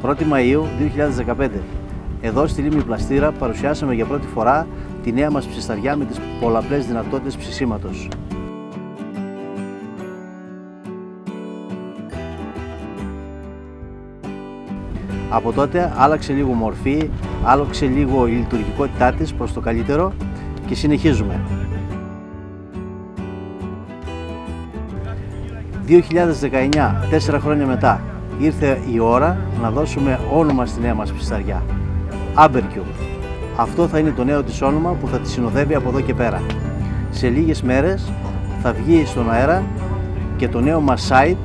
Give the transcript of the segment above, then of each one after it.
1η Μαΐου 2015. Εδώ στη Λίμνη Πλαστήρα παρουσιάσαμε για πρώτη φορά τη νέα μας ψισταριά με τις πολλαπλές δυνατότητες ψησίματος. Από τότε άλλαξε λίγο μορφή, άλλαξε λίγο η λειτουργικότητά της προς το καλύτερο και συνεχίζουμε. 2019, 4 χρόνια μετά, ήρθε η ώρα να δώσουμε όνομα στη νέα μας ψισταριά. Ambercube. Αυτό θα είναι το νέο της όνομα που θα τη συνοδεύει από εδώ και πέρα. Σε λίγες μέρες θα βγει στον αέρα και το νέο μας site,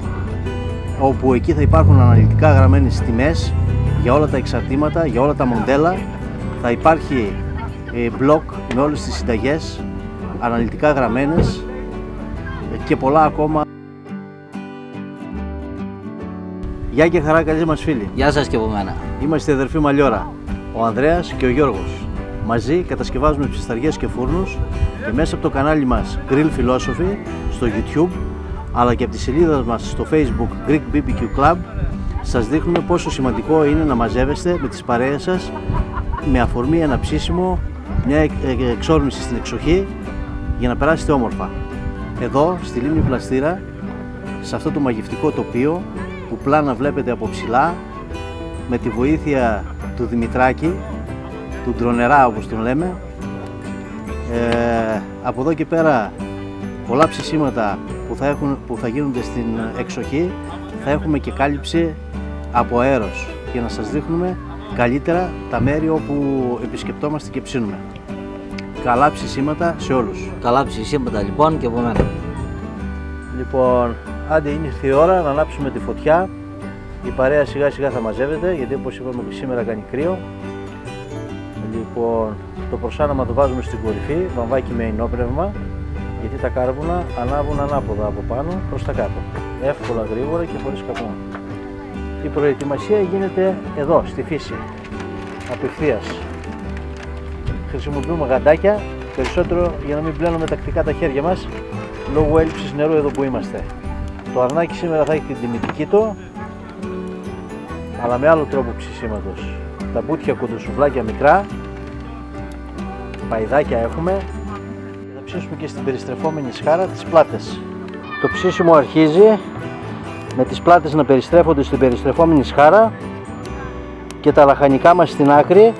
όπου εκεί θα υπάρχουν αναλυτικά γραμμένες τιμές για όλα τα εξαρτήματα, για όλα τα μοντέλα. Θα υπάρχει blog με όλες τις συνταγές, αναλυτικά γραμμένες και πολλά ακόμα. Γεια και χαρά, καλή μας φίλοι. Γεια σας και από μένα. Είμαστε αδερφοί Μαλιόρα, ο Ανδρέας και ο Γιώργος. Μαζί κατασκευάζουμε ψισταριές και φούρνους και μέσα από το κανάλι μας Grill Philosophy στο YouTube, αλλά και από τη σελίδα μας στο Facebook Greek BBQ Club, σας δείχνουμε πόσο σημαντικό είναι να μαζεύεστε με τις παρέες σας με αφορμή ένα ψήσιμο, μια εξόρμηση στην εξοχή για να περάσετε όμορφα. Εδώ στη Λίμνη Πλαστήρα, σε αυτό το μαγευτικό τοπίο που πλάνα βλέπετε από ψηλά, με τη βοήθεια του Δημητράκη, του ντρονερά όπως τον λέμε, από εδώ και πέρα πολλά ψησίματα που θα γίνονται στην εξοχή, θα έχουμε και κάλυψη από αέρος για να σας δείχνουμε καλύτερα τα μέρη όπου επισκεπτόμαστε και ψήνουμε. Καλά ψησίματα σε όλους. Καλά ψησίματα λοιπόν και από μένα. Λοιπόν, άντε είναι ήρθε η ώρα να ανάψουμε τη φωτιά. Η παρέα σιγά σιγά θα μαζεύεται, γιατί όπως είπαμε και σήμερα κάνει κρύο. Λοιπόν, το προσάναμα το βάζουμε στην κορυφή, βαμβάκι με ενόπνευμα, γιατί τα κάρβουνα ανάβουν ανάποδα από πάνω προς τα κάτω. Εύκολα, γρήγορα και χωρίς καπνό. Η προετοιμασία γίνεται εδώ, στη φύση, απευθείας. Χρησιμοποιούμε γαντάκια, περισσότερο για να μην πλένουμε τακτικά τα χέρια μας, λόγω έλλειψης νερού εδώ που είμαστε. Το αρνάκι σήμερα θα έχει την τιμητική του, αλλά με άλλο τρόπο ψησίματος. Τα μπουτια κοντοσουβλάκια μικρά, παϊδάκια έχουμε και θα ψήσουμε και στην περιστρεφόμενη σχάρα τις πλάτες. Το ψήσιμο αρχίζει με τις πλάτες να περιστρέφονται στην περιστρεφόμενη σχάρα και τα λαχανικά μας στην άκρη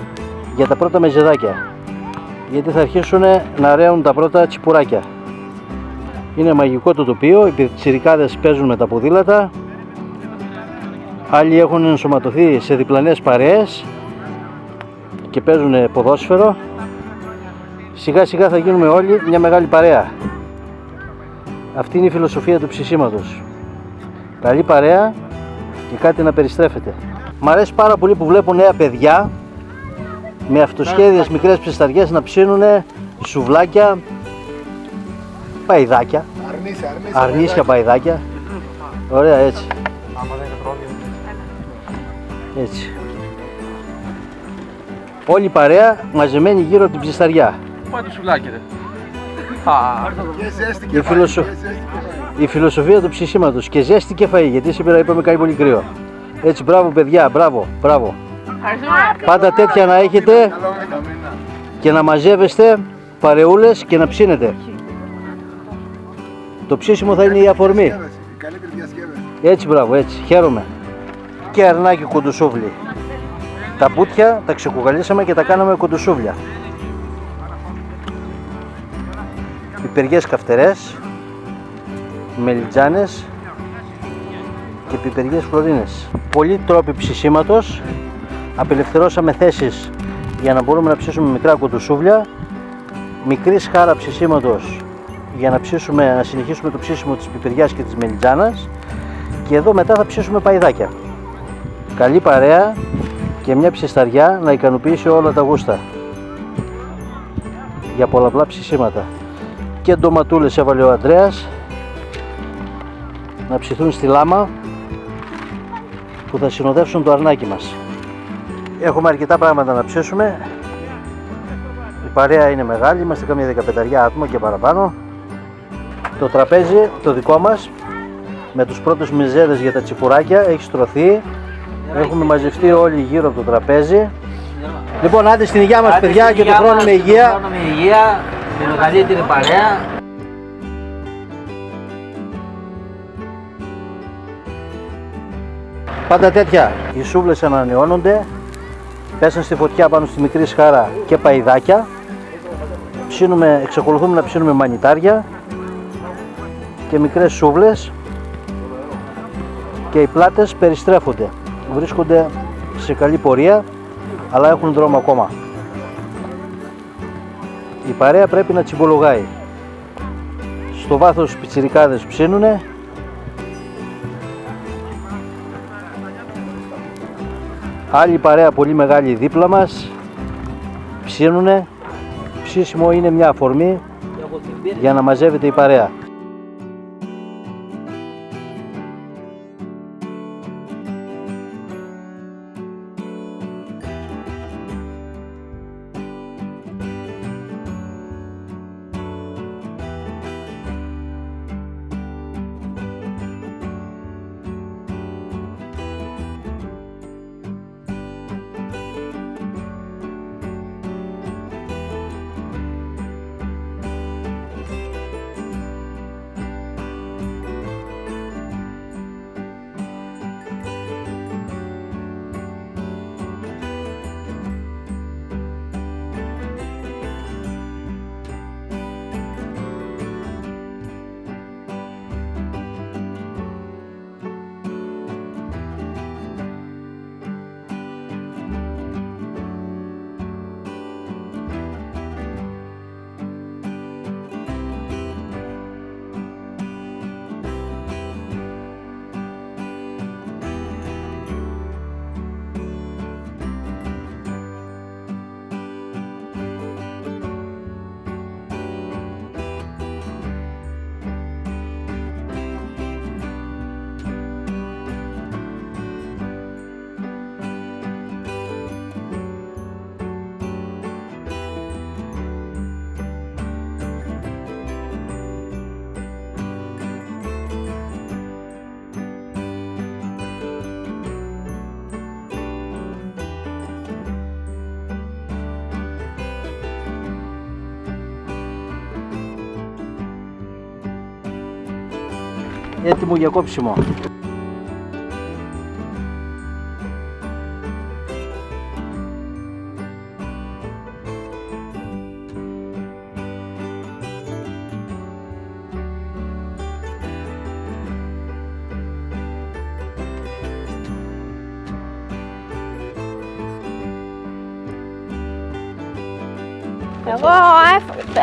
για τα πρώτα μεζεδάκια, γιατί θα αρχίσουν να ρέουν τα πρώτα τσιπουράκια. Είναι μαγικό το τοπίο, οι πιτσιρικάδες παίζουν με τα ποδήλατα, άλλοι έχουν ενσωματωθεί σε διπλανές παρέες και παίζουν ποδόσφαιρο. Σιγά σιγά θα γίνουμε όλοι μια μεγάλη παρέα. Αυτή είναι η φιλοσοφία του ψησίματος. Καλή παρέα και κάτι να περιστρέφεται. Μ' αρέσει πάρα πολύ που βλέπω νέα παιδιά με αυτοσχέδιες μικρές ψισταριές να ψήνουν σουβλάκια, παϊδάκια, αρνίσια παϊδάκια. Ωραία, έτσι. Έτσι. Όλη η παρέα μαζεμένη γύρω από την ψισταριά. Πάτε σουβλάκι ρε. Η φιλοσοφία του ψησίματος και ζέστη και φαΐ, γιατί σήμερα είπαμε κάνει πολύ κρύο. Έτσι, μπράβο παιδιά, μπράβο, μπράβο. Πάντα τέτοια να έχετε και να μαζεύεστε παρεούλες και να ψήνετε. Το ψήσιμο θα είναι η αφορμή. Έτσι, μπράβο, έτσι, χαίρομαι. Και αρνάκι κοντοσούβλι. Τα μπουτια τα ξεκουκαλίσαμε και τα κάναμε κοντοσούβλια. Πιπεριές καυτερές, μελιτζάνες και πιπεριές φλωρίνες. Πολλοί τρόποι ψησίματος. Απελευθερώσαμε θέσεις για να μπορούμε να ψήσουμε μικρά κοντοσούβλια. Μικρή σχάρα ψησίματος για να συνεχίσουμε το ψήσιμο της πιπεριάς και της μελιτζάνας. Και εδώ μετά θα ψήσουμε παϊδάκια. Καλή παρέα και μια ψισταριά να ικανοποιήσει όλα τα γούστα για πολλαπλά ψησίματα. Και ντοματούλες έβαλε ο Ανδρέας να ψηθούν στη λάμα που θα συνοδεύσουν το αρνάκι μας. Έχουμε αρκετά πράγματα να ψήσουμε. Η παρέα είναι μεγάλη, είμαστε καμία 15 άτομα και παραπάνω. Το τραπέζι το δικό μας με τους πρώτους μεζέδες για τα τσιπουράκια έχει στρωθεί Έχουμε μαζευτεί όλοι γύρω από το τραπέζι. Λοιπόν, άντε στην υγεία μας παιδιά και του χρόνου με υγεία. Με υγεία, με μεγαλύτερη παρέα. Πάντα τέτοια. Οι σούβλες ανανεώνονται. Πέσαν στη φωτιά πάνω στη μικρή σχάρα και παϊδάκια. Εξακολουθούμε να ψήνουμε μανιτάρια και μικρές σούβλες. Και οι πλάτες περιστρέφονται. Βρίσκονται σε καλή πορεία, αλλά έχουν δρόμο ακόμα. Η παρέα πρέπει να τσιμπολογάει. Στο βάθος πιτσιρικάδες ψήνουνε. Άλλη παρέα πολύ μεγάλη δίπλα μας ψήνουνε. Ψήσιμο είναι μια αφορμή για να μαζεύεται η παρέα. Έτοιμο για κόψιμο. Εγώ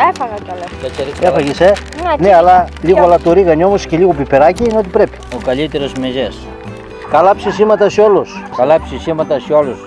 έφαγα κιόλας. Έφαγες, Ναι, ναι, αλλά λίγο λατορίγανη όμως και λίγο πιπεράκι είναι ό,τι πρέπει. Ο καλύτερος μεζές. Καλά ψησίματα σε όλους. Καλά ψησίματα σε όλους.